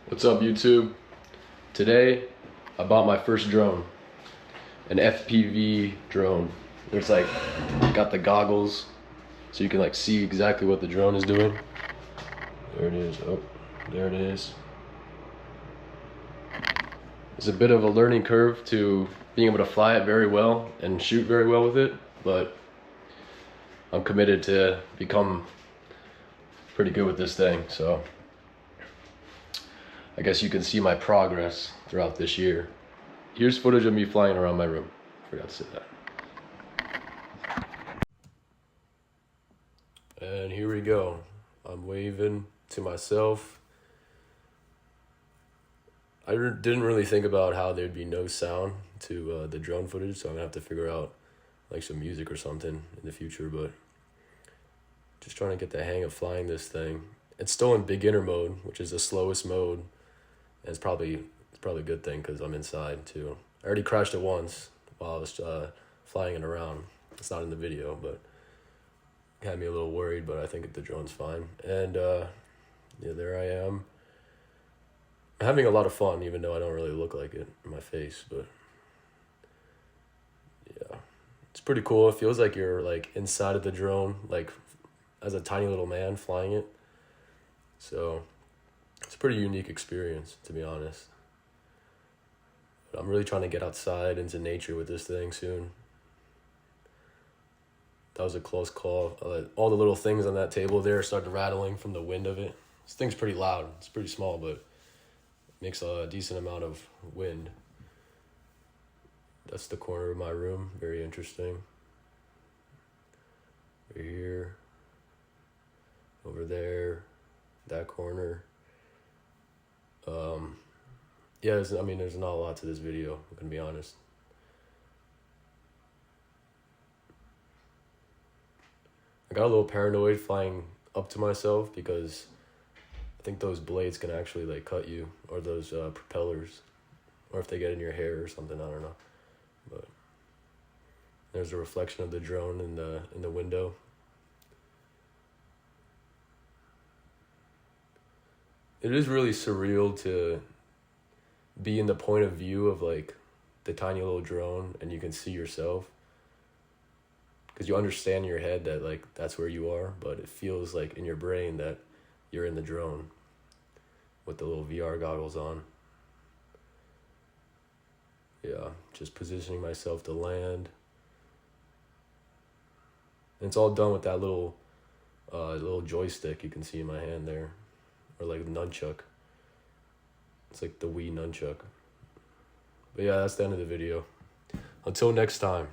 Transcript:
What's up, YouTube? Today I bought my first drone, an FPV drone. There's like, got the goggles so you can like see exactly what the drone is doing. There it is. Oh, there it is. It's a bit of a learning curve to being able to fly it very well and shoot very well with it, but I'm committed to become pretty good with this thing, so I guess you can see my progress throughout this year. Here's footage of me flying around my room. Forgot to say that. And here we go. I'm waving to myself. I didn't really think about how there'd be no sound to the drone footage, so I'm gonna have to figure out like some music or something in the future, but just trying to get the hang of flying this thing. It's still in beginner mode, which is the slowest mode. And it's probably a good thing because I'm inside too. I already crashed it once while I was flying it around. It's not in the video, but it had me a little worried, but I think the drone's fine. And yeah, there I am. I'm having a lot of fun, even though I don't really look like it in my face, but yeah, it's pretty cool. It feels like you're like inside of the drone, like as a tiny little man flying it. So it's a pretty unique experience, to be honest. But I'm really trying to get outside into nature with this thing soon. That was a close call. All the little things on that table there started rattling from the wind of it. This thing's pretty loud. It's pretty small, but it makes a decent amount of wind. That's the corner of my room. Very interesting. Right here. Over there. That corner. Yeah, there's not a lot to this video, I'm gonna be honest. I got a little paranoid flying up to myself because I think those blades can actually like cut you, or those propellers, or if they get in your hair or something, I don't know. But there's a reflection of the drone in the window. It is really surreal to be in the point of view of like the tiny little drone and you can see yourself, because you understand in your head that like that's where you are, but it feels like in your brain that you're in the drone with the little VR goggles on. Yeah, just positioning myself to land. And it's all done with that little joystick you can see in my hand there, or like nunchuck. It's like the Wii nunchuck. But yeah, that's the end of the video. Until next time.